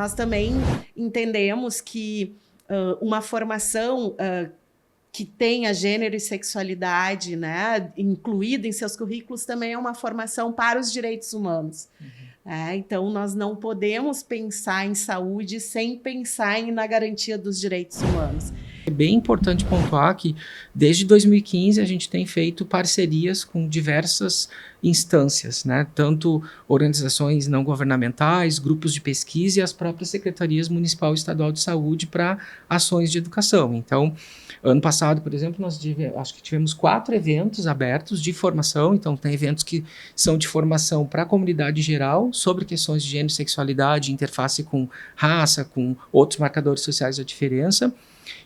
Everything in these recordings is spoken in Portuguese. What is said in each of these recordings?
nós também entendemos que uma formação que tenha gênero e sexualidade, né, incluída em seus currículos também é uma formação para os direitos humanos. Então, nós não podemos pensar em saúde sem pensar na garantia dos direitos humanos. É bem importante pontuar que, desde 2015, a gente tem feito parcerias com diversas instâncias, né? Tanto organizações não governamentais, grupos de pesquisa e as próprias secretarias municipal e estadual de saúde para ações de educação. Então, ano passado, por exemplo, nós acho que tivemos 4 eventos abertos de formação. Então, tem eventos que são de formação para a comunidade geral sobre questões de gênero e sexualidade, interface com raça, com outros marcadores sociais da diferença.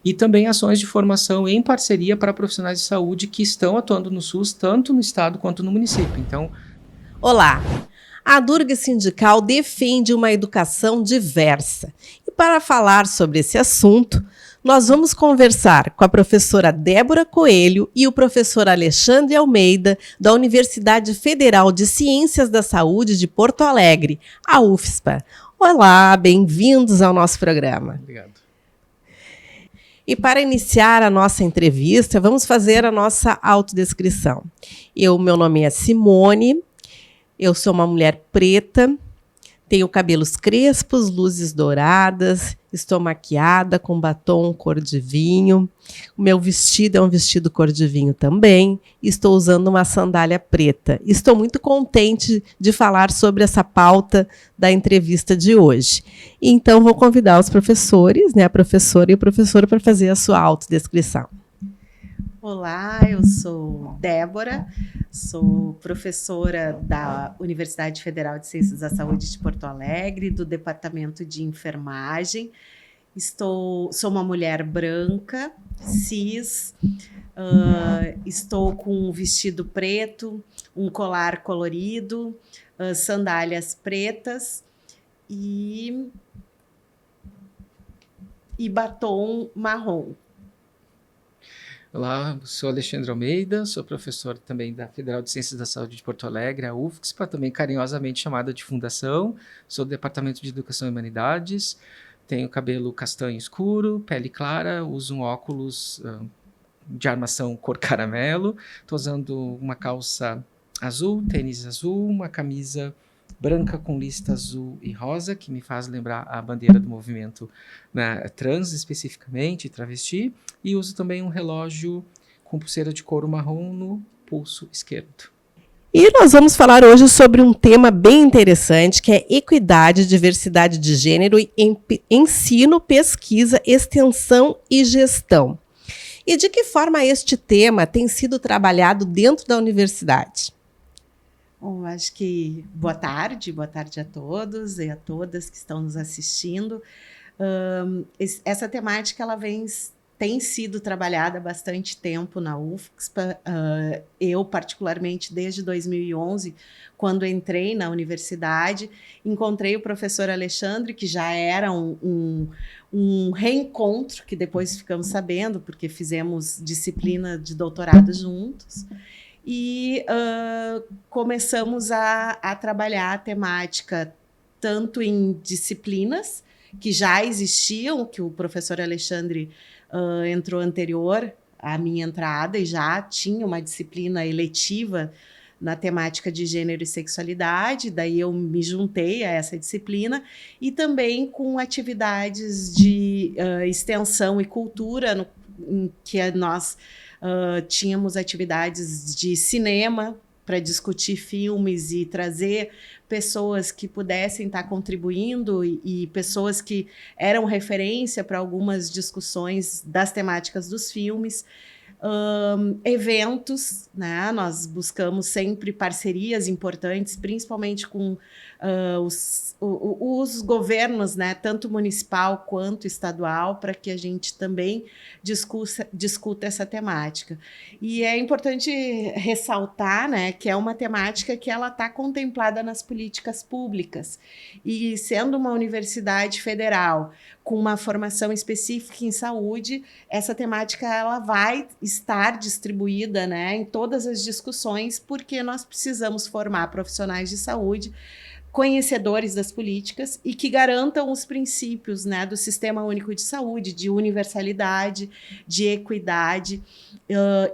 E também ações de formação em parceria para profissionais de saúde que estão atuando no SUS, tanto no estado quanto no município. Então, olá! A Durga Sindical defende uma educação diversa. E para falar sobre esse assunto, nós vamos conversar com a professora Débora Coelho e o professor Alexandre Almeida, da Universidade Federal de Ciências da Saúde de Porto Alegre, a UFSPA. Olá, bem-vindos ao nosso programa. Obrigado. E para iniciar a nossa entrevista, vamos fazer a nossa autodescrição. Meu nome é Simone, eu sou uma mulher preta, tenho cabelos crespos, luzes douradas, estou maquiada com batom cor de vinho. O meu vestido é um vestido cor de vinho também. Estou usando uma sandália preta. Estou muito contente de falar sobre essa pauta da entrevista de hoje. Então, vou convidar os professores, né, a professora e o professor, para fazer a sua autodescrição. Olá, eu sou Débora, sou professora da Universidade Federal de Ciências da Saúde de Porto Alegre, do Departamento de Enfermagem. Sou uma mulher branca, cis, estou com um vestido preto, um colar colorido, sandálias pretas e batom marrom. Olá, sou Alexandre Almeida, sou professor também da Federal de Ciências da Saúde de Porto Alegre, a UFSPA, também carinhosamente chamada de Fundação. Sou do Departamento de Educação e Humanidades, tenho cabelo castanho escuro, pele clara, uso um óculos de armação cor caramelo, estou usando uma calça azul, tênis azul, uma camisa branca com lista azul e rosa, que me faz lembrar a bandeira do movimento, né, trans especificamente, travesti, e uso também um relógio com pulseira de couro marrom no pulso esquerdo. E nós vamos falar hoje sobre um tema bem interessante, que é equidade, diversidade de gênero em ensino, pesquisa, extensão e gestão. E de que forma este tema tem sido trabalhado dentro da universidade? Bom, acho que boa tarde a todos e a todas que estão nos assistindo. Essa temática tem sido trabalhada há bastante tempo na UFSPA. Eu, particularmente, desde 2011, quando entrei na universidade, encontrei o professor Alexandre, que já era um reencontro, que depois ficamos sabendo, porque fizemos disciplina de doutorado juntos. E começamos a trabalhar a temática tanto em disciplinas que já existiam, que o professor Alexandre entrou anterior à minha entrada e já tinha uma disciplina eletiva na temática de gênero e sexualidade, daí eu me juntei a essa disciplina, e também com atividades de extensão e cultura, em que nós tínhamos atividades de cinema para discutir filmes e trazer pessoas que pudessem estar contribuindo e pessoas que eram referência para algumas discussões das temáticas dos filmes. Eventos, né? Nós buscamos sempre parcerias importantes, principalmente com os governos, né? Tanto municipal quanto estadual, para que a gente também discuta essa temática. E é importante ressaltar, né, que é uma temática que ela está contemplada nas políticas públicas. E sendo uma universidade federal com uma formação específica em saúde, essa temática ela vai estar distribuída, né, em todas as discussões, porque nós precisamos formar profissionais de saúde conhecedores das políticas e que garantam os princípios, né, do Sistema Único de Saúde, de universalidade, de equidade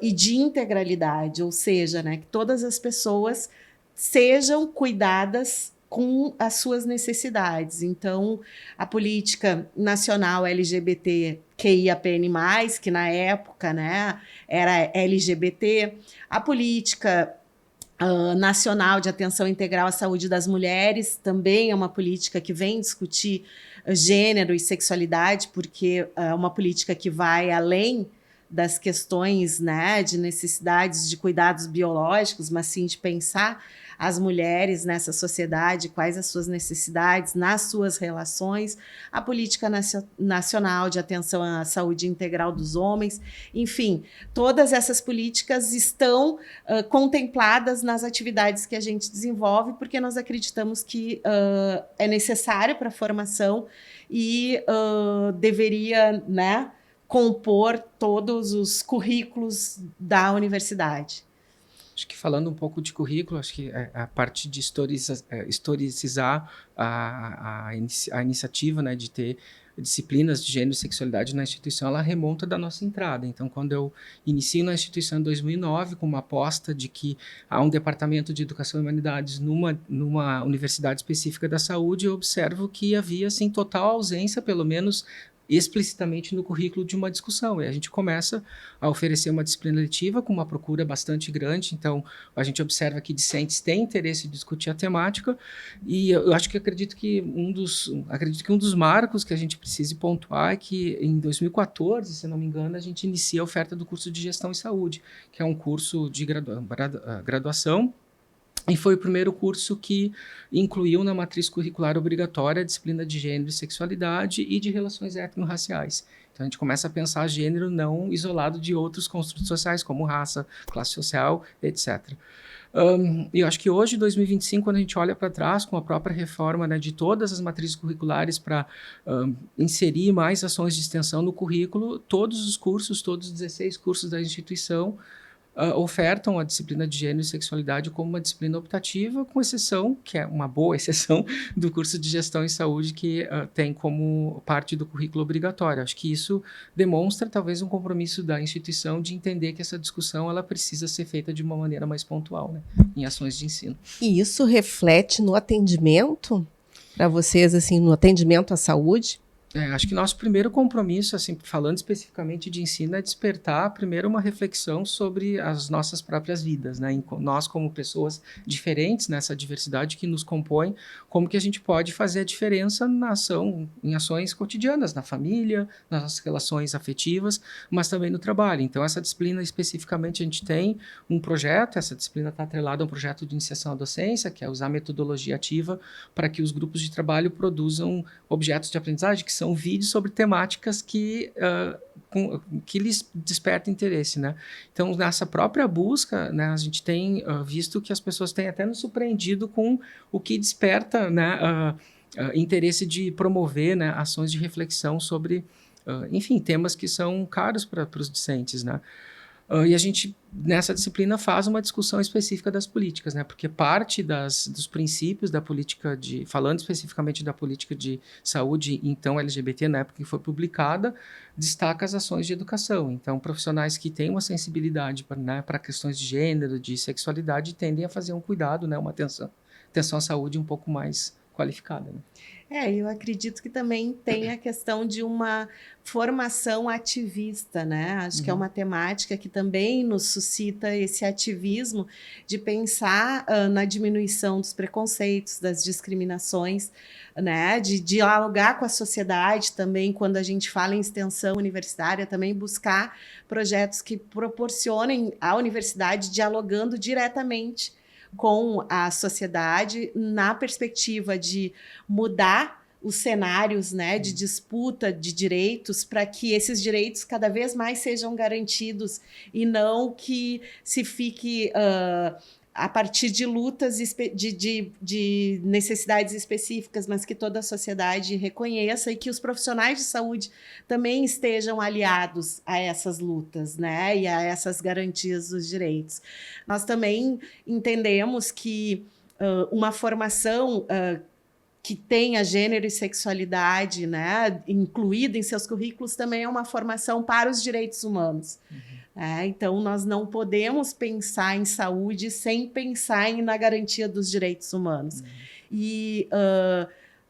e de integralidade, ou seja, né, que todas as pessoas sejam cuidadas com as suas necessidades. Então, a política nacional LGBTQIAPN+, que na época, né, era LGBT, a política nacional de atenção integral à saúde das mulheres também é uma política que vem discutir gênero e sexualidade, porque é uma política que vai além das questões, né, de necessidades de cuidados biológicos, mas sim de pensar as mulheres nessa sociedade, quais as suas necessidades nas suas relações, a política nacional de atenção à saúde integral dos homens, enfim, todas essas políticas estão contempladas nas atividades que a gente desenvolve, porque nós acreditamos que é necessário para a formação e deveria, né, compor todos os currículos da universidade. Acho que falando um pouco de currículo, acho que a parte de historicizar a iniciativa, né, de ter disciplinas de gênero e sexualidade na instituição, ela remonta da nossa entrada. Então, quando eu inicio na instituição em 2009, com uma aposta de que há um departamento de educação e humanidades numa universidade específica da saúde, eu observo que havia, assim, total ausência, pelo menos explicitamente no currículo, de uma discussão. E a gente começa a oferecer uma disciplina letiva com uma procura bastante grande. Então, a gente observa que discentes têm interesse em discutir a temática, e eu acredito que um dos marcos que a gente precisa pontuar é que em 2014, se não me engano, a gente inicia a oferta do curso de Gestão em Saúde, que é um curso de graduação. E foi o primeiro curso que incluiu na matriz curricular obrigatória a disciplina de gênero e sexualidade e de relações étnico-raciais. Então, a gente começa a pensar gênero não isolado de outros construtos sociais, como raça, classe social, etc. E eu acho que hoje, em 2025, quando a gente olha para trás, com a própria reforma, né, de todas as matrizes curriculares para inserir mais ações de extensão no currículo, todos os cursos, todos os 16 cursos da instituição, ofertam a disciplina de gênero e sexualidade como uma disciplina optativa, com exceção, que é uma boa exceção, do curso de Gestão em Saúde, que tem como parte do currículo obrigatório. Acho que isso demonstra talvez um compromisso da instituição de entender que essa discussão ela precisa ser feita de uma maneira mais pontual, né, em ações de ensino. E isso reflete no atendimento para vocês, assim, no atendimento à saúde? Acho que nosso primeiro compromisso, assim, falando especificamente de ensino, é despertar primeiro uma reflexão sobre as nossas próprias vidas, né? Nós como pessoas diferentes nessa diversidade que nos compõe, como que a gente pode fazer a diferença em ações cotidianas, na família, nas nossas relações afetivas, mas também no trabalho. Então, essa disciplina especificamente a gente tem um projeto, essa disciplina está atrelada a um projeto de iniciação à docência, que é usar metodologia ativa para que os grupos de trabalho produzam objetos de aprendizagem, que são vídeos sobre temáticas que lhes despertam interesse, né? Então, nessa própria busca, né, a gente tem visto que as pessoas têm até nos surpreendido com o que desperta, né, interesse de promover, né, ações de reflexão sobre, enfim, temas que são caros para os discentes, né? E a gente, nessa disciplina, faz uma discussão específica das políticas, né? Porque parte dos princípios da política falando especificamente da política de saúde, então LGBT, na época que foi publicada, destaca as ações de educação. Então, profissionais que têm uma sensibilidade para questões de gênero, de sexualidade, tendem a fazer um cuidado, né? Uma atenção à saúde um pouco mais qualificada, né? Eu acredito que também tem a questão de uma formação ativista, né? Acho que é uma temática que também nos suscita esse ativismo de pensar na diminuição dos preconceitos, das discriminações, né? De dialogar com a sociedade também, quando a gente fala em extensão universitária, também buscar projetos que proporcionem a universidade dialogando diretamente com a sociedade na perspectiva de mudar os cenários, né, de disputa de direitos para que esses direitos cada vez mais sejam garantidos e não que se fique a partir de lutas de necessidades específicas, mas que toda a sociedade reconheça e que os profissionais de saúde também estejam aliados a essas lutas, né, e a essas garantias dos direitos. Nós também entendemos que uma formação que tenha gênero e sexualidade, né, incluída em seus currículos, também é uma formação para os direitos humanos. Então, nós não podemos pensar em saúde sem pensar na garantia dos direitos humanos. E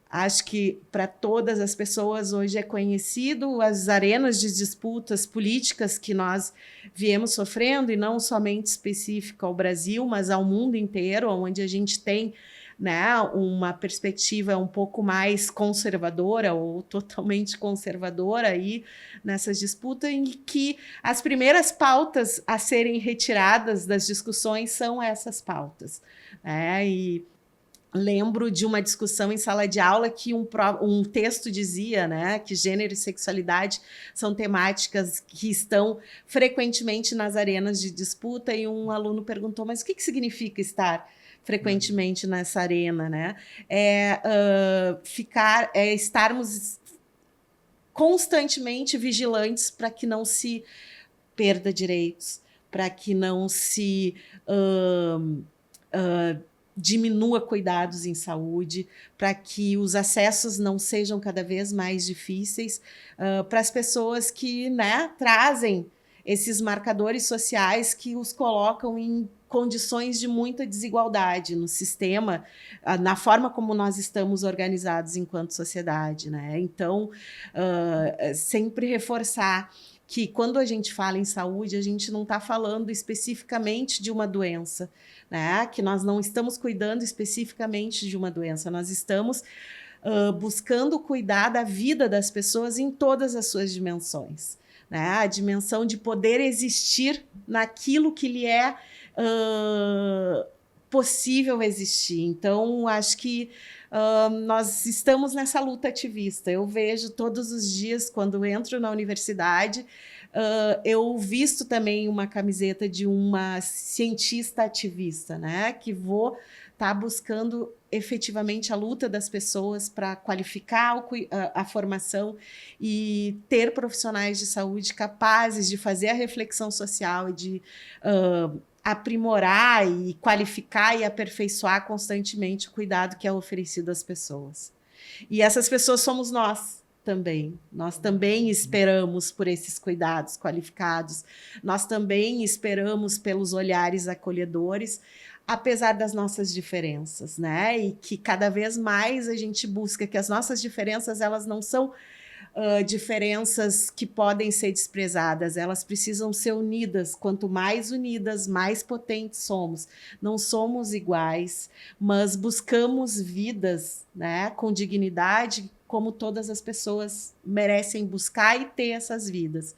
acho que para todas as pessoas hoje é conhecido as arenas de disputas políticas que nós viemos sofrendo, e não somente específico ao Brasil, mas ao mundo inteiro, onde a gente tem, né, uma perspectiva um pouco mais conservadora ou totalmente conservadora aí nessas disputas, em que as primeiras pautas a serem retiradas das discussões são essas pautas. E lembro de uma discussão em sala de aula que um texto dizia, né, que gênero e sexualidade são temáticas que estão frequentemente nas arenas de disputa, e um aluno perguntou, mas o que significa estar frequentemente nessa arena, né? Estarmos constantemente vigilantes para que não se perda direitos, para que não se diminua cuidados em saúde, para que os acessos não sejam cada vez mais difíceis, para as pessoas que, né, trazem esses marcadores sociais que os colocam em condições de muita desigualdade no sistema, na forma como nós estamos organizados enquanto sociedade, né? Então, sempre reforçar que quando a gente fala em saúde, a gente não está falando especificamente de uma doença, né? Que nós não estamos cuidando especificamente de uma doença, nós estamos buscando cuidar da vida das pessoas em todas as suas dimensões, né? A dimensão de poder existir naquilo que lhe é possível existir. Então, acho que nós estamos nessa luta ativista. Eu vejo todos os dias, quando entro na universidade, eu visto também uma camiseta de uma cientista ativista, né? Que vou estar buscando efetivamente a luta das pessoas para qualificar a formação e ter profissionais de saúde capazes de fazer a reflexão social e de aprimorar e qualificar e aperfeiçoar constantemente o cuidado que é oferecido às pessoas. E essas pessoas somos nós também. Nós também esperamos por esses cuidados qualificados. Nós também esperamos pelos olhares acolhedores, apesar das nossas diferenças, né? E que cada vez mais a gente busca que as nossas diferenças, elas não são diferenças que podem ser desprezadas, elas precisam ser unidas. Quanto mais unidas, mais potentes somos. Não somos iguais, mas buscamos vidas, né, com dignidade, como todas as pessoas merecem buscar e ter essas vidas.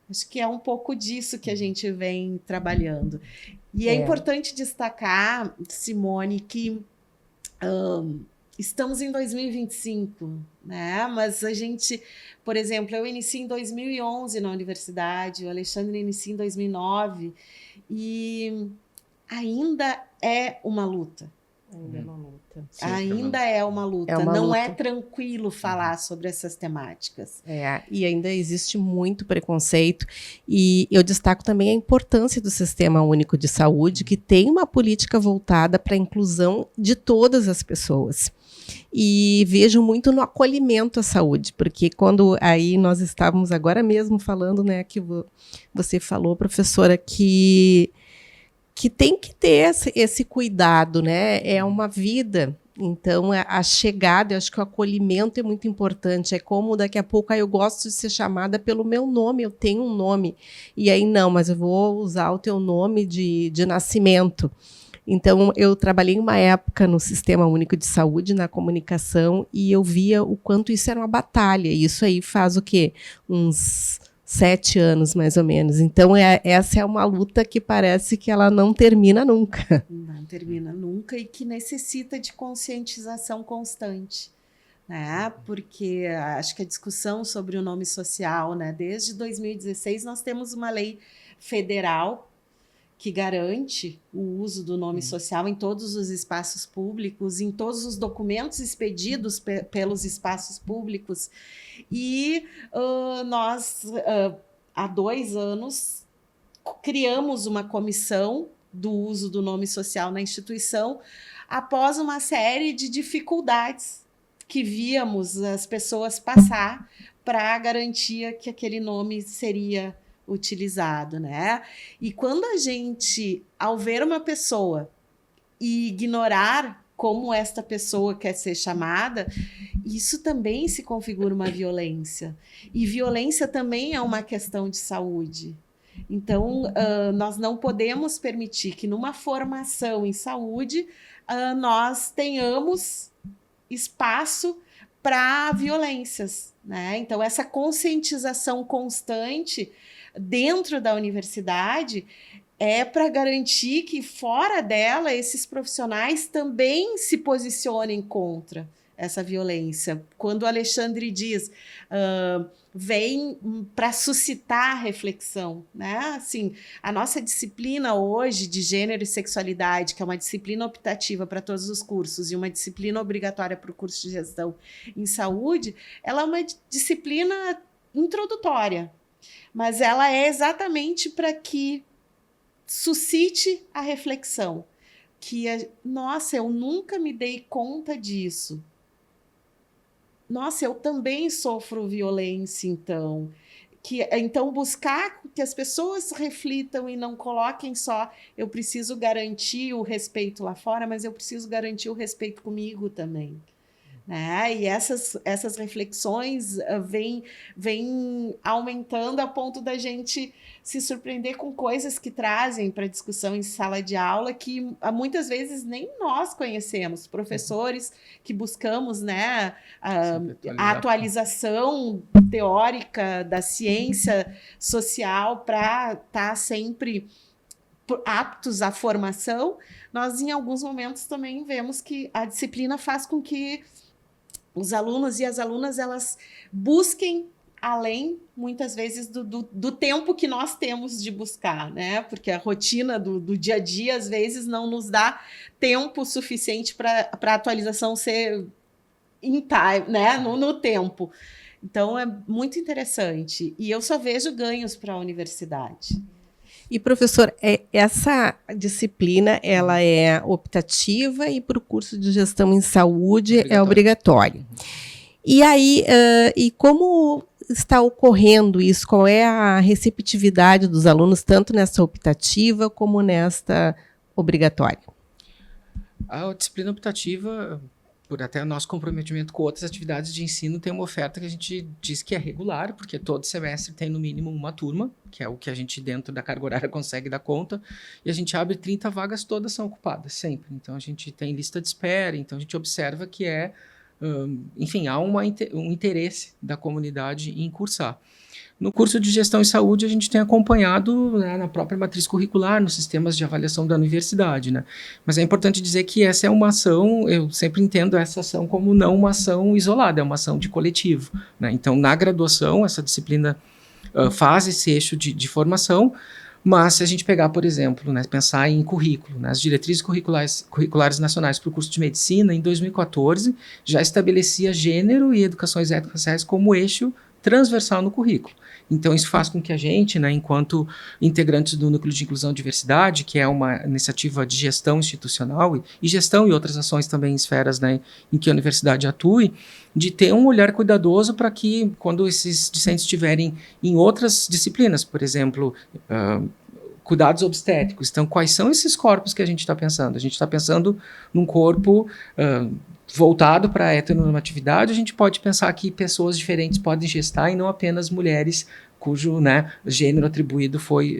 Acho que é um pouco disso que a gente vem trabalhando. E é importante destacar, Simone, que estamos em 2025, né? Mas a gente, por exemplo, eu iniciei em 2011 na universidade, o Alexandre inicia em 2009, e ainda é uma luta. Ainda é uma luta. Sim, ainda é uma luta. Não luta. É tranquilo falar sobre essas temáticas. E ainda existe muito preconceito. E eu destaco também a importância do Sistema Único de Saúde, que tem uma política voltada para a inclusão de todas as pessoas. E vejo muito no acolhimento à saúde, porque quando aí nós estávamos agora mesmo falando, né, que você falou, professora, que tem que ter esse cuidado, né? É uma vida. Então, a chegada, eu acho que o acolhimento é muito importante. É como daqui a pouco eu gosto de ser chamada pelo meu nome, eu tenho um nome. E aí, não, mas eu vou usar o teu nome de nascimento. Então, eu trabalhei uma época no Sistema Único de Saúde, na comunicação, e eu via o quanto isso era uma batalha. E isso aí faz o quê? Uns 7 anos, mais ou menos. Então, essa é uma luta que parece que ela não termina nunca. Não termina nunca, e que necessita de conscientização constante, né? Porque acho que a discussão sobre o nome social, né? Desde 2016, nós temos uma lei federal que garante o uso do nome social em todos os espaços públicos, em todos os documentos expedidos pelos espaços públicos. E nós, há 2 anos, criamos uma comissão do uso do nome social na instituição, após uma série de dificuldades que víamos as pessoas passar para garantir que aquele nome seria utilizado, né? E quando a gente, ao ver uma pessoa e ignorar como esta pessoa quer ser chamada, isso também se configura uma violência. E violência também é uma questão de saúde. Então, nós não podemos permitir que numa formação em saúde nós tenhamos espaço para violências, né? Então, essa conscientização constante dentro da universidade é para garantir que fora dela esses profissionais também se posicionem contra essa violência. Quando o Alexandre diz, vem para suscitar reflexão, né? Assim, a nossa disciplina hoje de gênero e sexualidade, que é uma disciplina optativa para todos os cursos e uma disciplina obrigatória para o curso de gestão em saúde, ela é uma disciplina introdutória, mas ela é exatamente para que suscite a reflexão, que nossa, eu nunca me dei conta disso. Nossa, eu também sofro violência, então. Então, buscar que as pessoas reflitam e não coloquem só eu preciso garantir o respeito lá fora, mas eu preciso garantir o respeito comigo também. Né? E essas reflexões vêm aumentando a ponto da gente se surpreender com coisas que trazem para discussão em sala de aula que muitas vezes nem nós conhecemos, professores que buscamos, né, a atualização teórica da ciência social para estar sempre aptos à formação. Nós, em alguns momentos, também vemos que a disciplina faz com que os alunos e as alunas elas busquem além, muitas vezes, do tempo que nós temos de buscar, né? Porque a rotina do dia a dia, às vezes, não nos dá tempo suficiente para a atualização ser in time, né? No tempo. Então, é muito interessante. E eu só vejo ganhos para a universidade. E, professor, essa disciplina ela é optativa e para o curso de gestão em saúde é obrigatório. E aí, e como está ocorrendo isso? Qual é a receptividade dos alunos, tanto nessa optativa como nesta obrigatória? A disciplina optativa, por até nosso comprometimento com outras atividades de ensino, tem uma oferta que a gente diz que é regular, porque todo semestre tem no mínimo uma turma, que é o que a gente dentro da carga horária consegue dar conta, e a gente abre 30 vagas, todas são ocupadas, sempre. Então a gente tem lista de espera, então a gente observa que enfim, há um interesse da comunidade em cursar. No curso de Gestão em Saúde, a gente tem acompanhado, né, na própria matriz curricular, nos sistemas de avaliação da universidade, né? Mas é importante dizer que essa é uma ação, eu sempre entendo essa ação como não uma ação isolada, é uma ação de coletivo, né? Então, na graduação, essa disciplina faz esse eixo de formação, mas se a gente pegar, por exemplo, né, pensar em currículo, né, as diretrizes curriculares nacionais para o curso de medicina, em 2014, já estabelecia gênero e educações étnico-raciais como eixo transversal no currículo. Então, isso faz com que a gente, né, enquanto integrantes do Núcleo de Inclusão e Diversidade, que é uma iniciativa de gestão institucional e gestão e outras ações também em esferas, né, em que a universidade atue, de ter um olhar cuidadoso para que, quando esses discentes estiverem em outras disciplinas, por exemplo, cuidados obstétricos, então, quais são esses corpos que a gente está pensando? A gente está pensando num corpo voltado para a heteronormatividade, a gente pode pensar que pessoas diferentes podem gestar e não apenas mulheres cujo, né, gênero atribuído foi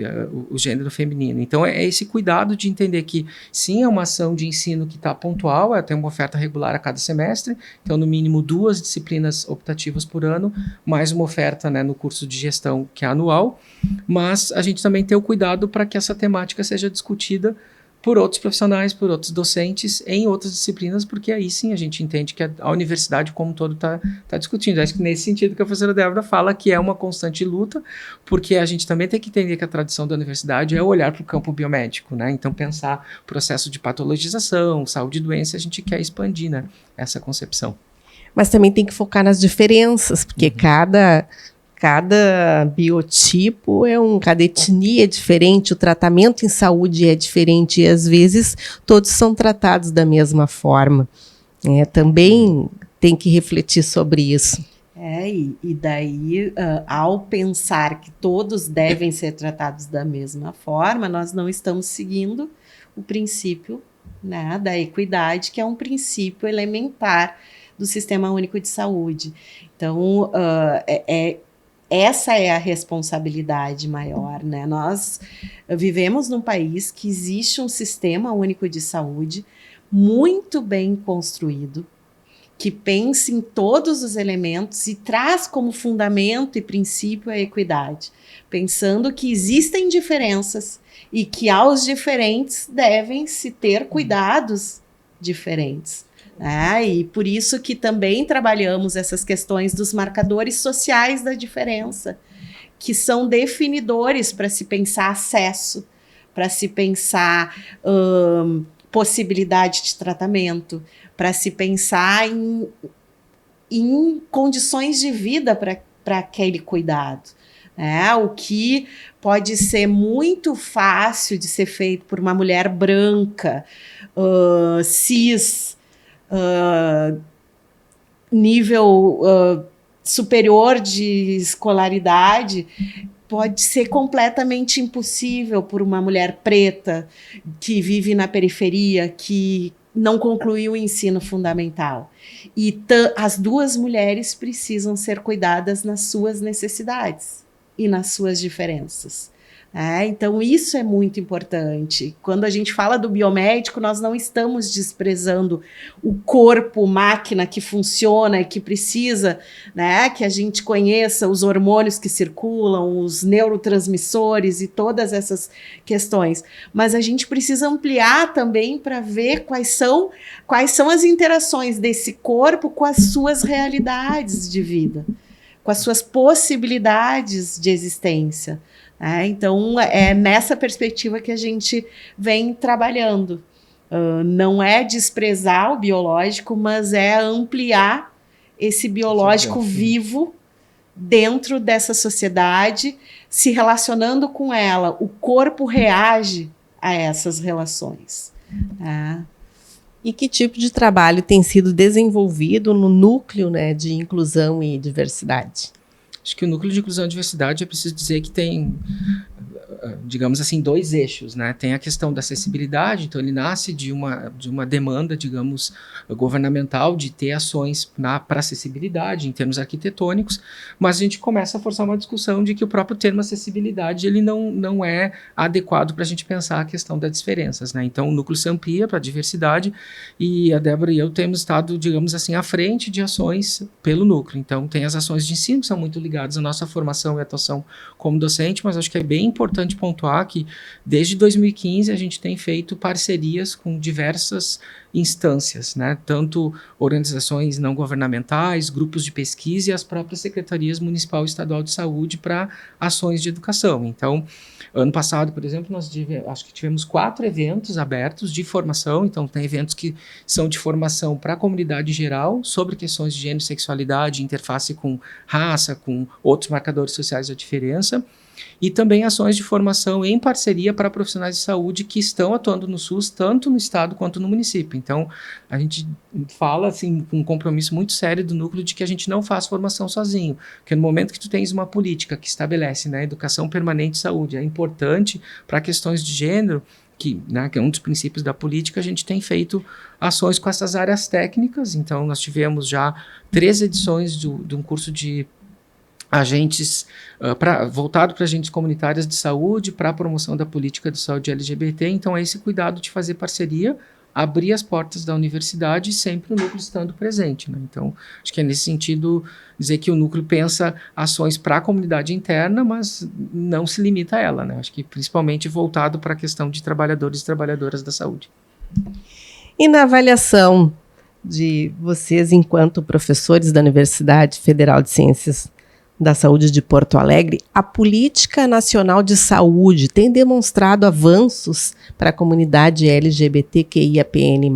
o gênero feminino. Então, é esse cuidado de entender que, sim, é uma ação de ensino que está pontual, tem uma oferta regular a cada semestre, então, no mínimo 2 disciplinas optativas por ano, mais uma oferta, né, no curso de gestão que é anual, mas a gente também tem o cuidado para que essa temática seja discutida por outros profissionais, por outros docentes, em outras disciplinas, porque aí sim a gente entende que a universidade como um todo está discutindo. Acho que nesse sentido que a professora Débora fala que é uma constante luta, porque a gente também tem que entender que a tradição da universidade é olhar para o campo biomédico, né? Então pensar processo de patologização, saúde e doença, a gente quer expandir, né, essa concepção. Mas também tem que focar nas diferenças, porque cada cada biotipo cada etnia é diferente, o tratamento em saúde é diferente e às vezes todos são tratados da mesma forma. Também tem que refletir sobre isso. E daí, ao pensar que todos devem ser tratados da mesma forma, nós não estamos seguindo o princípio, né, da equidade, que é um princípio elementar do Sistema Único de Saúde. Então, essa é a responsabilidade maior, né? Nós vivemos num país que existe um Sistema Único de Saúde muito bem construído, que pensa em todos os elementos e traz como fundamento e princípio a equidade, pensando que existem diferenças e que aos diferentes devem se ter cuidados diferentes. E por isso que também trabalhamos essas questões dos marcadores sociais da diferença, que são definidores para se pensar acesso, para se pensar possibilidade de tratamento, para se pensar em condições de vida para aquele cuidado. O que pode ser muito fácil de ser feito por uma mulher branca, cis, nível superior de escolaridade, pode ser completamente impossível por uma mulher preta que vive na periferia, que não concluiu o ensino fundamental. E as duas mulheres precisam ser cuidadas nas suas necessidades e nas suas diferenças. Então, isso é muito importante. Quando a gente fala do biomédico, nós não estamos desprezando o corpo, máquina que funciona e que precisa, né, que a gente conheça os hormônios que circulam, os neurotransmissores e todas essas questões. Mas a gente precisa ampliar também para ver quais são as interações desse corpo com as suas realidades de vida, com as suas possibilidades de existência. Então, é nessa perspectiva que a gente vem trabalhando. Não é desprezar o biológico, mas é ampliar esse biológico vivo dentro dessa sociedade, se relacionando com ela. O corpo reage a essas relações. E que tipo de trabalho tem sido desenvolvido no núcleo, né, de inclusão e diversidade? Acho que o núcleo de inclusão e diversidade, é preciso dizer que tem, digamos assim, dois eixos, né? Tem a questão da acessibilidade, então ele nasce de uma demanda, digamos, governamental de ter ações para acessibilidade em termos arquitetônicos, mas a gente começa a forçar uma discussão de que o próprio termo acessibilidade ele não é adequado para a gente pensar a questão das diferenças, né? Então o núcleo se amplia para a diversidade e a Débora e eu temos estado, digamos assim, à frente de ações pelo núcleo. Então tem as ações de ensino que são muito ligadas à nossa formação e atuação como docente, mas acho que é bem importante pontuar que desde 2015 a gente tem feito parcerias com diversas instâncias, né? Tanto organizações não governamentais, grupos de pesquisa e as próprias secretarias municipal e estadual de saúde para ações de educação. Então, ano passado, por exemplo, nós acho que tivemos 4 eventos abertos de formação, então tem eventos que são de formação para a comunidade em geral, sobre questões de gênero e sexualidade, interface com raça, com outros marcadores sociais da diferença, e também ações de formação em parceria para profissionais de saúde que estão atuando no SUS, tanto no estado quanto no município. Então, a gente fala assim, com um compromisso muito sério do núcleo de que a gente não faz formação sozinho, porque no momento que tu tens uma política que estabelece, né, educação permanente de saúde, é importante para questões de gênero, que é um dos princípios da política, a gente tem feito ações com essas áreas técnicas. Então, nós tivemos já 3 edições de um curso de agentes voltado para agentes comunitárias de saúde, para a promoção da política de saúde LGBT. Então, é esse cuidado de fazer parceria, abrir as portas da universidade e sempre o núcleo estando presente, né? Então, acho que é nesse sentido dizer que o núcleo pensa ações para a comunidade interna, mas não se limita a ela, né? Acho que principalmente voltado para a questão de trabalhadores e trabalhadoras da saúde. E na avaliação de vocês enquanto professores da Universidade Federal de Ciências da Saúde de Porto Alegre, a Política Nacional de Saúde tem demonstrado avanços para a comunidade LGBTQIAPN+.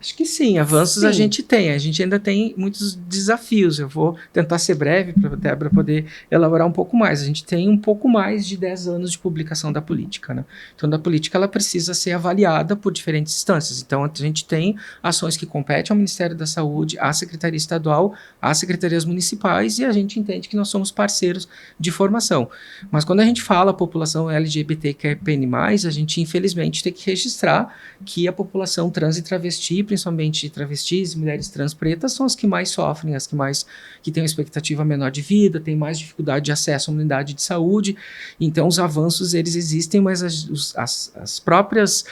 Acho que sim, avanços a gente tem, a gente ainda tem muitos desafios. Eu vou tentar ser breve para poder elaborar um pouco mais. A gente tem um pouco mais de 10 anos de publicação da política, né? Então, da política ela precisa ser avaliada por diferentes instâncias. Então, a gente tem ações que competem ao Ministério da Saúde, à Secretaria Estadual, às secretarias municipais, e a gente entende que nós somos parceiros de formação. Mas quando a gente fala população LGBTQIAPN+, a gente infelizmente tem que registrar que a população trans e travesti, principalmente travestis e mulheres trans pretas, são as que mais sofrem, que têm uma expectativa menor de vida, têm mais dificuldade de acesso à unidade de saúde. Então, os avanços, eles existem, mas as próprias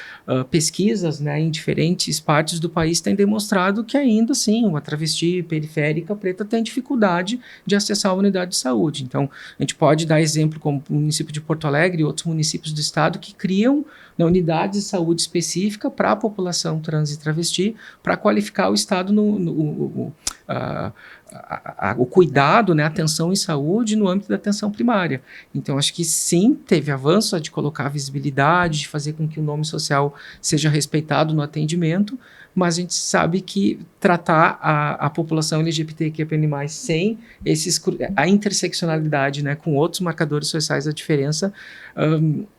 pesquisas, né, em diferentes partes do país têm demonstrado que ainda assim, uma travesti periférica preta tem dificuldade de acessar a unidade de saúde. Então, a gente pode dar exemplo como o município de Porto Alegre e outros municípios do estado que criam unidades de saúde específica para a população trans e travesti, para qualificar o estado o cuidado, né, a atenção em saúde no âmbito da atenção primária. Então, acho que sim, teve avanço de colocar visibilidade, de fazer com que o nome social seja respeitado no atendimento, mas a gente sabe que tratar a população LGBTQIA+, sem a interseccionalidade, né, com outros marcadores sociais da diferença,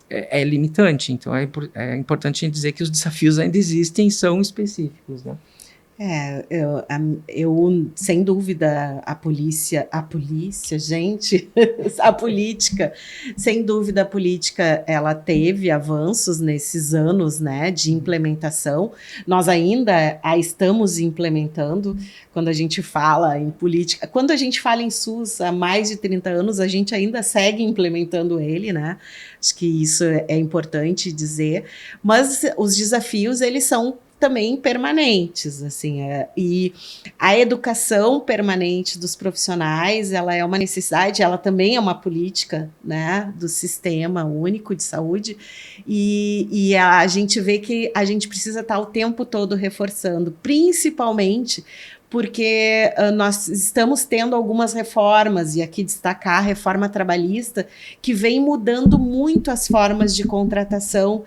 é limitante. Então, é importante dizer que os desafios ainda existem e são específicos, né? Eu, sem dúvida, a política, gente, a política, sem dúvida, a política, ela teve avanços nesses anos, né, de implementação. Nós ainda a estamos implementando. Quando a gente fala em política, quando a gente fala em SUS há mais de 30 anos, a gente ainda segue implementando ele, né? Acho que isso é importante dizer. Mas os desafios, eles são também permanentes, assim, e a educação permanente dos profissionais, ela é uma necessidade, ela também é uma política, né, do Sistema Único de Saúde, e a gente vê que a gente precisa estar o tempo todo reforçando, principalmente porque nós estamos tendo algumas reformas, e aqui destacar a reforma trabalhista, que vem mudando muito as formas de contratação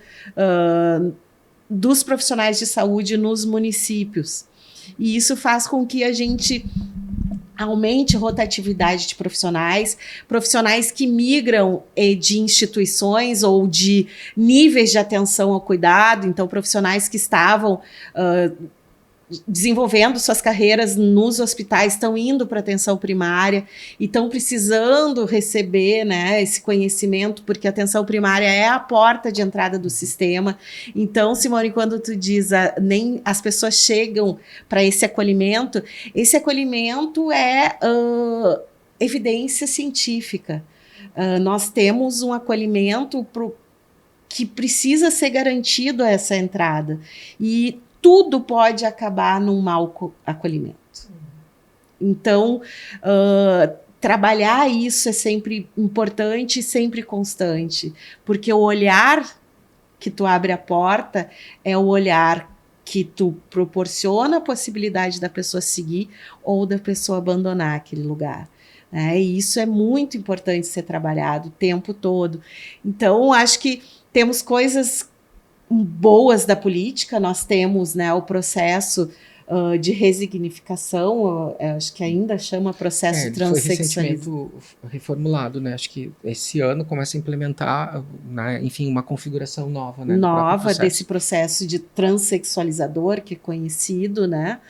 dos profissionais de saúde nos municípios. E isso faz com que a gente aumente a rotatividade de profissionais que migram de instituições ou de níveis de atenção ao cuidado, então profissionais que estavam desenvolvendo suas carreiras nos hospitais, estão indo para a atenção primária e estão precisando receber, né, esse conhecimento, porque a atenção primária é a porta de entrada do sistema. Então, Simone, quando tu diz nem as pessoas chegam para esse acolhimento é evidência científica. Nós temos um acolhimento que precisa ser garantido essa entrada. E tudo pode acabar num mau acolhimento. Então, trabalhar isso é sempre importante e sempre constante, porque o olhar que tu abre a porta é o olhar que tu proporciona a possibilidade da pessoa seguir ou da pessoa abandonar aquele lugar. E isso é muito importante ser trabalhado o tempo todo. Então, acho que temos coisas boas da política, nós temos, né, o processo de resignificação, acho que ainda chama processo transexualismo. Foi recentemente reformulado, né? Acho que esse ano começa a implementar, né, enfim, uma configuração nova, né, nova desse processo de transexualizador, que é conhecido, né?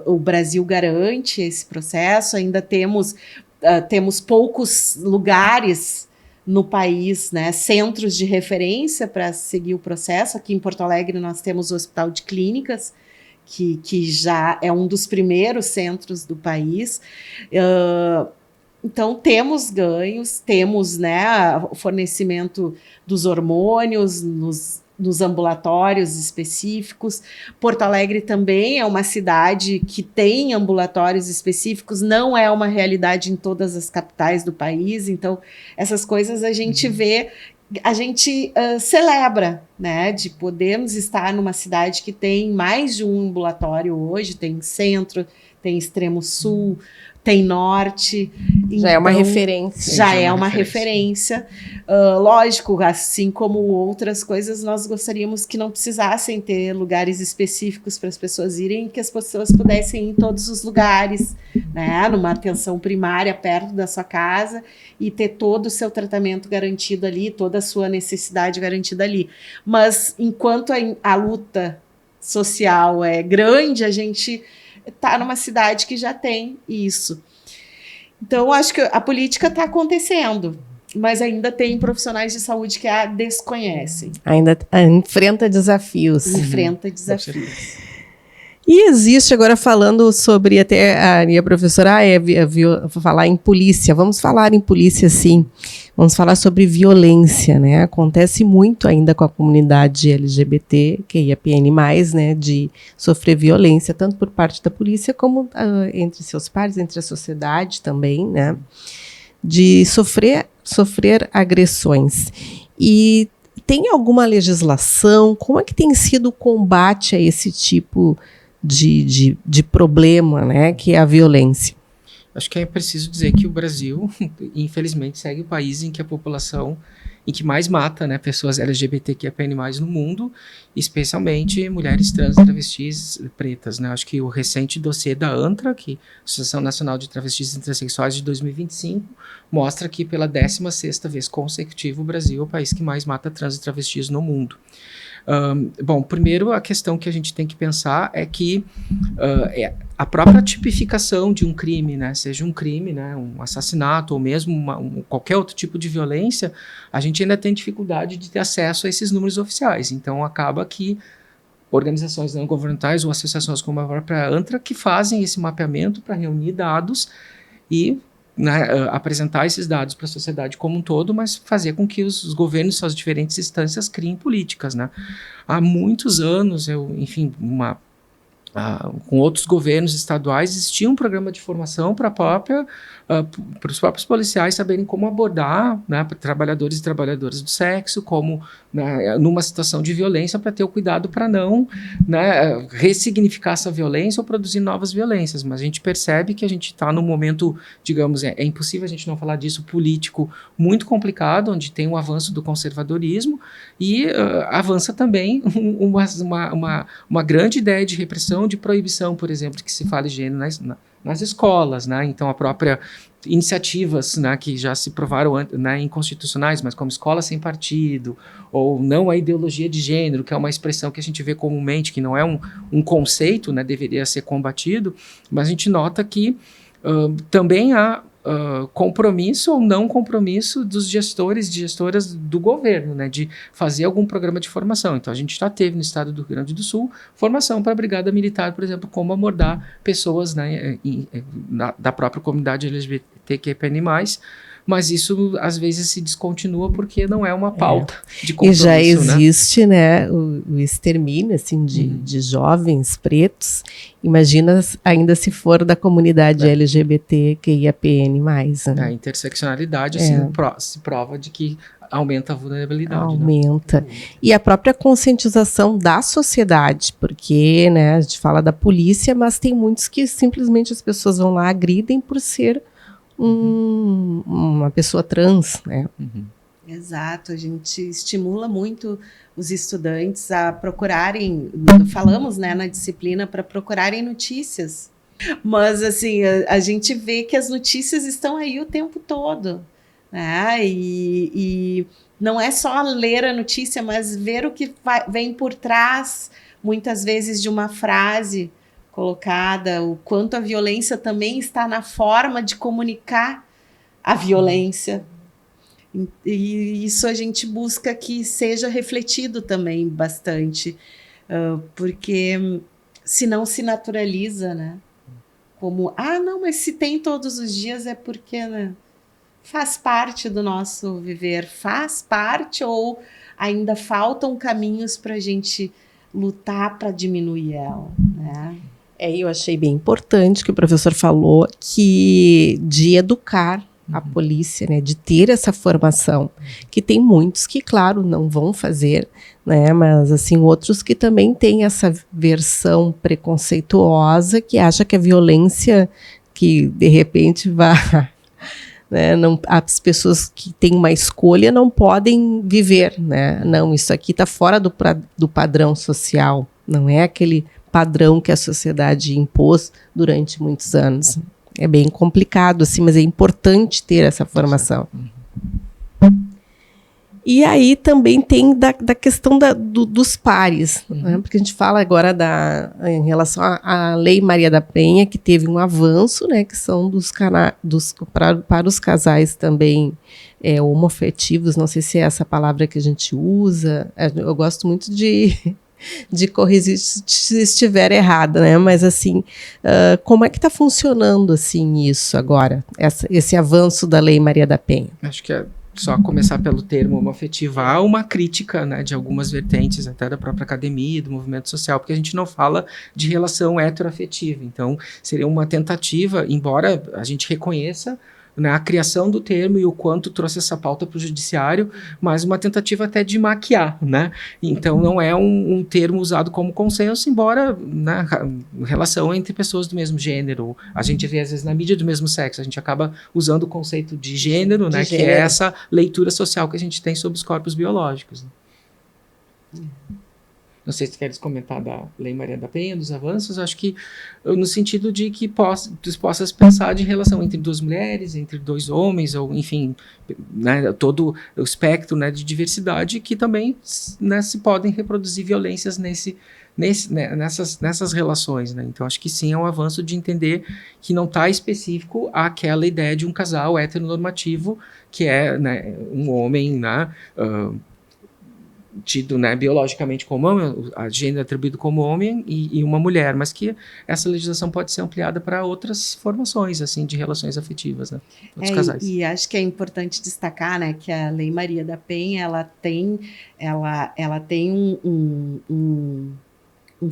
O Brasil garante esse processo, ainda temos poucos lugares no país, né, centros de referência para seguir o processo. Aqui em Porto Alegre nós temos o Hospital de Clínicas, que já é um dos primeiros centros do país. Então, temos ganhos, temos, né, o fornecimento dos hormônios nos ambulatórios específicos. Porto Alegre também é uma cidade que tem ambulatórios específicos, não é uma realidade em todas as capitais do país, então essas coisas a gente vê, a gente celebra, né, de podermos estar numa cidade que tem mais de um ambulatório hoje, tem centro, tem extremo sul, tem norte. Já é uma então, referência. Já é uma referência. Lógico, assim como outras coisas, nós gostaríamos que não precisassem ter lugares específicos para as pessoas irem, que as pessoas pudessem ir em todos os lugares, né? Numa atenção primária perto da sua casa e ter todo o seu tratamento garantido ali, toda a sua necessidade garantida ali. Mas enquanto a luta social é grande, a gente está numa cidade que já tem isso. Então, acho que a política está acontecendo, mas ainda tem profissionais de saúde que a desconhecem. Ainda enfrenta desafios. Enfrenta desafios. E existe, agora falando sobre, até a minha professora, vou falar em polícia, vamos falar em polícia sim, vamos falar sobre violência, né? Acontece muito ainda com a comunidade LGBT, QIAPN+, né, de sofrer violência, tanto por parte da polícia como entre seus pares, entre a sociedade também, né? De sofrer agressões. E tem alguma legislação? Como é que tem sido o combate a esse tipo de problema, né, que é a violência? Acho que é preciso dizer que o Brasil, infelizmente, segue o país em que a população em que mais mata, né, pessoas LGBTQIA+ no mundo, especialmente mulheres trans e travestis pretas, né? Acho que o recente dossiê da ANTRA, que Associação Nacional de Travestis e Transsexuais de 2025, mostra que pela 16ª vez consecutiva o Brasil é o país que mais mata trans e travestis no mundo. Bom, primeiro a questão que a gente tem que pensar é que a própria tipificação de um crime, né, seja um crime, né, um assassinato ou mesmo qualquer outro tipo de violência, a gente ainda tem dificuldade de ter acesso a esses números oficiais. Então acaba que organizações não governamentais ou associações como a própria ANTRA que fazem esse mapeamento para reunir dados e, né, apresentar esses dados para a sociedade como um todo, mas fazer com que os governos, suas diferentes instâncias, criem políticas, né? Há muitos anos, com outros governos estaduais, existia um programa de formação para os próprios policiais saberem como abordar, né, trabalhadores e trabalhadoras do sexo, como, né, numa situação de violência, para ter o cuidado para não, né, ressignificar essa violência ou produzir novas violências. Mas a gente percebe que a gente está num momento, digamos, é impossível a gente não falar disso, político muito complicado, onde tem um avanço do conservadorismo e avança também uma grande ideia de repressão, de proibição, por exemplo, de que se fale gênero nas escolas, né? Então a própria iniciativas, né, que já se provaram, né, inconstitucionais, mas como escola sem partido, ou não a ideologia de gênero, que é uma expressão que a gente vê comumente, que não é um conceito, né, deveria ser combatido, mas a gente nota que também há compromisso ou não compromisso dos gestores e gestoras do governo, né, de fazer algum programa de formação. Então a gente já teve no estado do Rio Grande do Sul formação para a Brigada Militar, por exemplo, como abordar pessoas, né, da própria comunidade LGBTQIA+, mas isso às vezes se descontinua porque não é uma pauta de compromisso. E já existe, né, o extermínio assim, de jovens pretos. Imagina ainda se for da comunidade LGBTQIAPN+. Né? A interseccionalidade assim, se prova de que aumenta a vulnerabilidade. Aumenta. Né? E a própria conscientização da sociedade, porque, né, a gente fala da polícia, mas tem muitos que simplesmente as pessoas vão lá, agridem por ser uma pessoa trans, né? Exato, a gente estimula muito os estudantes a procurarem, falamos, né, na disciplina, para procurarem notícias, mas assim, a gente vê que as notícias estão aí o tempo todo, né, e não é só ler a notícia, mas ver o que vem por trás, muitas vezes, de uma frase colocada, o quanto a violência também está na forma de comunicar a violência. E isso a gente busca que seja refletido também bastante, porque senão se naturaliza, né? Como, não, mas se tem todos os dias é porque, né, faz parte do nosso viver, faz parte ou ainda faltam caminhos para a gente lutar para diminuir ela, né? Eu achei bem importante que o professor falou de educar a polícia, né, de ter essa formação, que tem muitos que, claro, não vão fazer, né, mas assim, outros que também têm essa versão preconceituosa, que acha que a violência que, de repente, né, as pessoas que têm uma escolha não podem viver, né? Não, isso aqui está fora do padrão social, não é aquele padrão que a sociedade impôs durante muitos anos. É bem complicado, assim, mas é importante ter essa formação. E aí também tem da questão dos pares, né? Porque a gente fala agora em relação à Lei Maria da Penha, que teve um avanço, né, que são para os casais também homoafetivos, não sei se é essa palavra que a gente usa, eu gosto muito de corrigir se estiver errada, né? Mas assim, como é que está funcionando assim isso agora, esse avanço da Lei Maria da Penha? Acho que só começar pelo termo homoafetivo, há uma crítica, né, de algumas vertentes, até da própria academia, do movimento social, porque a gente não fala de relação heteroafetiva. Então, seria uma tentativa, embora a gente reconheça, né, a criação do termo e o quanto trouxe essa pauta para o judiciário, mas uma tentativa até de maquiar, né? Então, não é um termo usado como consenso, embora, né, relação entre pessoas do mesmo gênero. A gente vê, às vezes, na mídia do mesmo sexo, a gente acaba usando o conceito de gênero, né, que é essa leitura social que a gente tem sobre os corpos biológicos. Né? Não sei se queres comentar da Lei Maria da Penha, dos avanços, acho que no sentido de que tu possas pensar de relação entre duas mulheres, entre dois homens, ou enfim, né, todo o espectro, né, de diversidade, que também, né, se podem reproduzir violências nessas relações. Né? Então, acho que sim, é um avanço de entender que não está específico àquela ideia de um casal heteronormativo, que é, né, um homem, né, tido, né, biologicamente como homem, a gênero atribuído como homem e uma mulher, mas que essa legislação pode ser ampliada para outras formações, assim, de relações afetivas, né, dos casais. E acho que é importante destacar, né, que a Lei Maria da Penha, ela tem um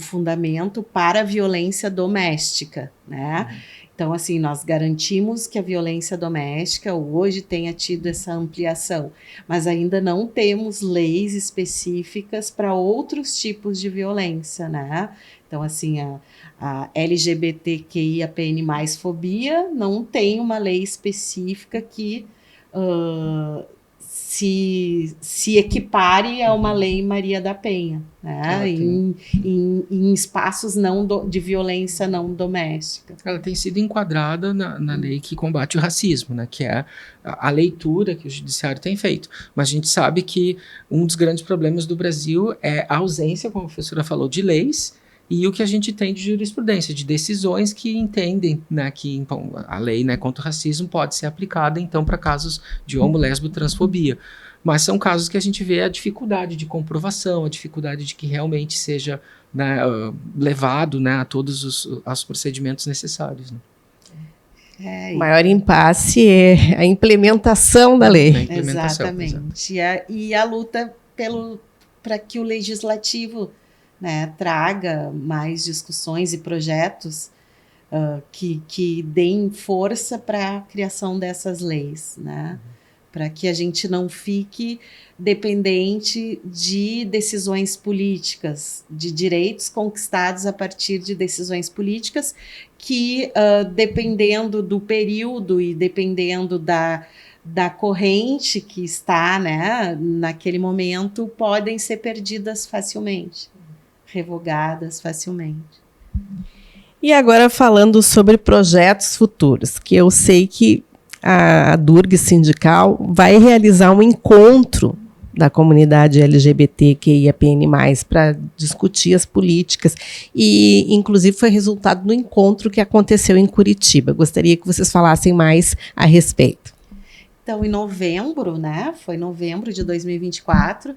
fundamento para a violência doméstica, né? Então, assim, nós garantimos que a violência doméstica hoje tenha tido essa ampliação, mas ainda não temos leis específicas para outros tipos de violência, né? Então, assim, a LGBTQIAPN+, fobia não tem uma lei específica que se equipare a uma Lei Maria da Penha, né? Em espaços de violência não doméstica. Ela tem sido enquadrada na lei que combate o racismo, né? Que é a leitura que o judiciário tem feito. Mas a gente sabe que um dos grandes problemas do Brasil é a ausência, como a professora falou, de leis, e o que a gente tem de jurisprudência, de decisões que entendem, né, que a lei, né, contra o racismo pode ser aplicada, então, para casos de homo, lesbo, transfobia. Mas são casos que a gente vê a dificuldade de comprovação, a dificuldade de que realmente seja, né, levado, né, a todos os procedimentos necessários. Né? O maior impasse é a implementação da lei. Exatamente. E a luta para que o legislativo, né, traga mais discussões e projetos que deem força para a criação dessas leis, né? Para que a gente não fique dependente de decisões políticas, de direitos conquistados a partir de decisões políticas que, dependendo do período e dependendo da corrente que está, né, naquele momento, podem ser perdidas facilmente, revogadas facilmente. E agora falando sobre projetos futuros, que eu sei que a Durg Sindical vai realizar um encontro da comunidade LGBTQIAPN+, para discutir as políticas, e inclusive foi resultado do encontro que aconteceu em Curitiba. Gostaria que vocês falassem mais a respeito. Então, em novembro, né, foi novembro de 2024,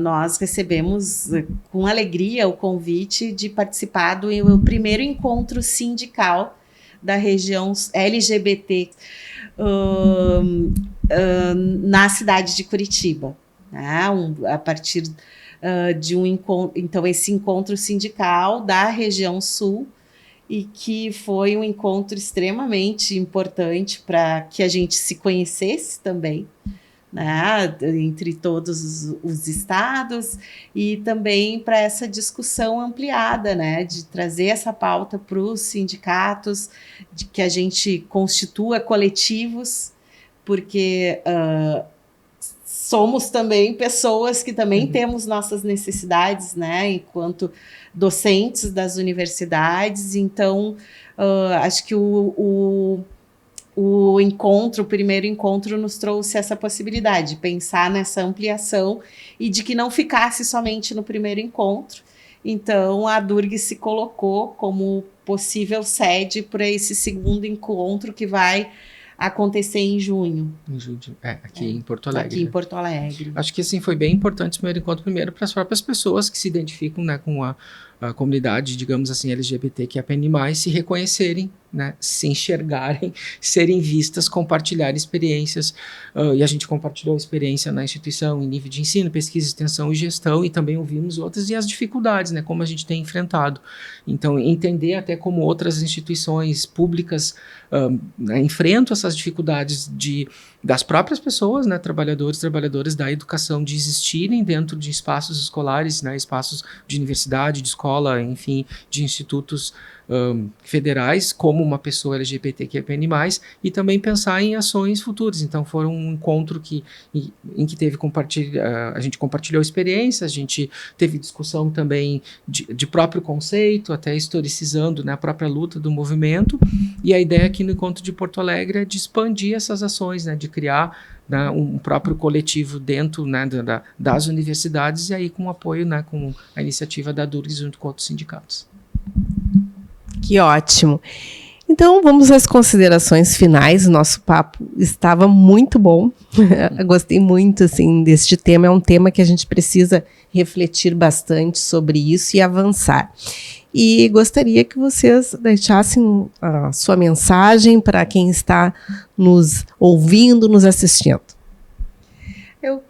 nós recebemos com alegria o convite de participar do primeiro encontro sindical da região LGBT na cidade de Curitiba, né, a partir de um encontro, então esse encontro sindical da região sul, e que foi um encontro extremamente importante para que a gente se conhecesse também, né, entre todos os estados, e também para essa discussão ampliada, né, de trazer essa pauta para os sindicatos, de que a gente constitua coletivos, porque somos também pessoas que também temos nossas necessidades, né, enquanto docentes das universidades. Então, acho que o primeiro encontro nos trouxe essa possibilidade de pensar nessa ampliação e de que não ficasse somente no primeiro encontro. Então, a Durg se colocou como possível sede para esse segundo encontro que vai acontecer em junho. Aqui em Porto Alegre. Aqui em Porto Alegre. Acho que assim, foi bem importante esse primeiro encontro, primeiro para as próprias pessoas que se identificam, né, com a comunidade, digamos assim, LGBTQIA+, se reconhecerem, né, se enxergarem, serem vistas, compartilhar experiências. E a gente compartilhou a experiência na instituição em nível de ensino, pesquisa, extensão e gestão, e também ouvimos outras e as dificuldades, né, como a gente tem enfrentado. Então, entender até como outras instituições públicas né, enfrentam essas dificuldades das próprias pessoas, né, trabalhadores, trabalhadoras da educação, de existirem dentro de espaços escolares, né, espaços de universidade, de escola, enfim, de institutos federais, como uma pessoa LGBTQIA+, e também pensar em ações futuras. Então, foi um encontro em que teve a gente compartilhou experiências, a gente teve discussão também de próprio conceito, até historicizando, né, a própria luta do movimento, e a ideia aqui no Encontro de Porto Alegre é de expandir essas ações, né, de criar, né, um próprio coletivo dentro, né, das universidades, e aí com o apoio, né, com a iniciativa da Durg junto com outros sindicatos. Que ótimo. Então, vamos às considerações finais. O nosso papo estava muito bom. Eu gostei muito, assim, deste tema. É um tema que a gente precisa refletir bastante sobre isso e avançar. E gostaria que vocês deixassem a sua mensagem para quem está nos ouvindo, nos assistindo. Eu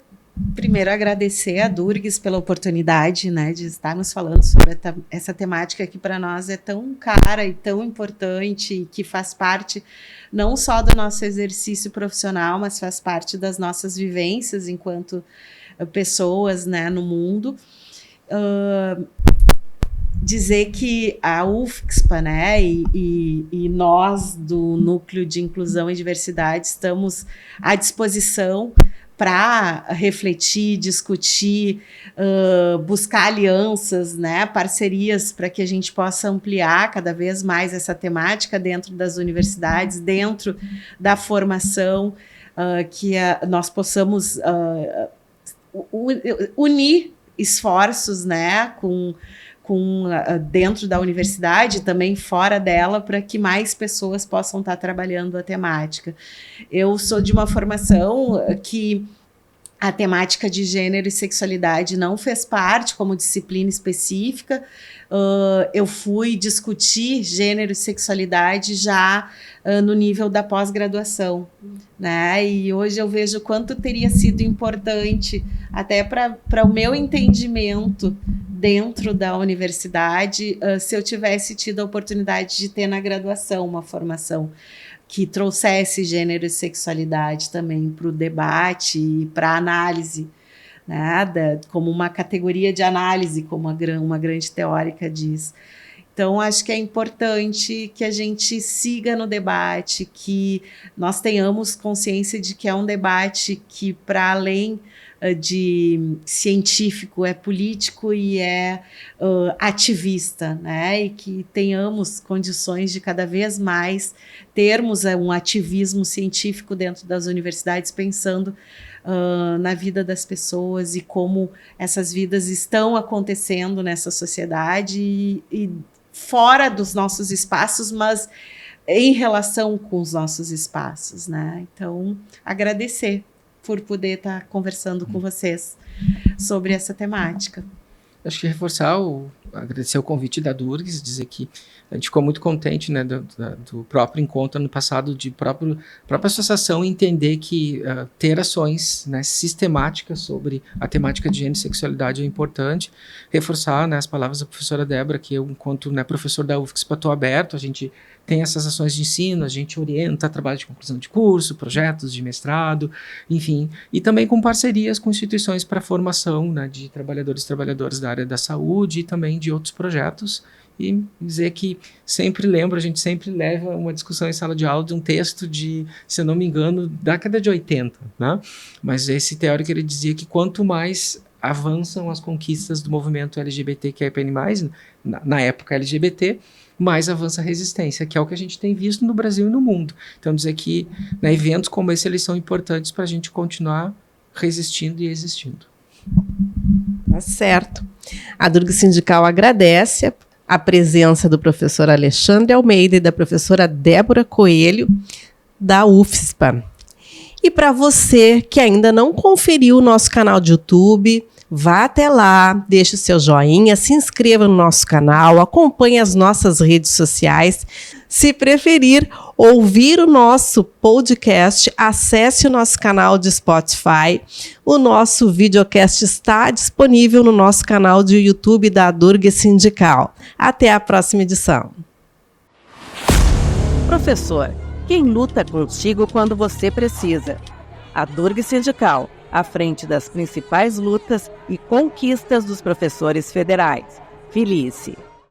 primeiro agradecer a Durgs pela oportunidade, né, de estar nos falando sobre essa temática que para nós é tão cara e tão importante, e que faz parte não só do nosso exercício profissional, mas faz parte das nossas vivências enquanto pessoas, né, no mundo. Dizer que a UFSPA, né, e nós do Núcleo de Inclusão e Diversidade estamos à disposição para refletir, discutir, buscar alianças, né, parcerias para que a gente possa ampliar cada vez mais essa temática dentro das universidades, dentro da formação, que nós possamos unir esforços, né, dentro da universidade, também fora dela, para que mais pessoas possam estar trabalhando a temática. Eu sou de uma formação que a temática de gênero e sexualidade não fez parte como disciplina específica. Eu fui discutir gênero e sexualidade já no nível da pós-graduação, né? E hoje eu vejo quanto teria sido importante, até para o meu entendimento dentro da universidade, se eu tivesse tido a oportunidade de ter na graduação uma formação que trouxesse gênero e sexualidade também para o debate e para a análise, né, como uma categoria de análise, como uma grande teórica diz. Então, acho que é importante que a gente siga no debate, que nós tenhamos consciência de que é um debate que, para além de científico, é político e é ativista, né? E que tenhamos condições de cada vez mais termos um ativismo científico dentro das universidades, pensando na vida das pessoas e como essas vidas estão acontecendo nessa sociedade e fora dos nossos espaços, mas em relação com os nossos espaços, né? Então, agradecer por poder estar conversando com vocês sobre essa temática. Acho que reforçar agradecer o convite da Durgs, dizer que a gente ficou muito contente, né, do próprio encontro ano passado, de própria associação entender que ter ações, né, sistemáticas sobre a temática de gênero e sexualidade é importante. Reforçar, né, as palavras da professora Débora, que eu, enquanto, né, professor da UFSC, estou aberto, a gente tem essas ações de ensino, a gente orienta trabalho de conclusão de curso, projetos de mestrado, enfim, e também com parcerias com instituições para formação, né, de trabalhadores e trabalhadoras da área da saúde e também de outros projetos. E dizer que a gente sempre leva uma discussão em sala de aula de um texto de, se eu não me engano, da década de 80, né? Mas esse teórico, ele dizia que quanto mais avançam as conquistas do movimento LGBTQIAPN+, na época LGBT, mais avança a resistência, que é o que a gente tem visto no Brasil e no mundo. Então, dizer que, né, eventos como esse, eles são importantes para a gente continuar resistindo e existindo. Tá certo. A Durgs Sindical agradece a presença do professor Alexandre Almeida e da professora Débora Coelho, da UFSPA. E para você que ainda não conferiu o nosso canal de YouTube, vá até lá, deixe o seu joinha, se inscreva no nosso canal, acompanhe as nossas redes sociais. Se preferir ouvir o nosso podcast, acesse o nosso canal de Spotify. O nosso videocast está disponível no nosso canal de YouTube da Durgs Sindical. Até a próxima edição. Professor, quem luta contigo quando você precisa? A Durgs Sindical, à frente das principais lutas e conquistas dos professores federais. Felice.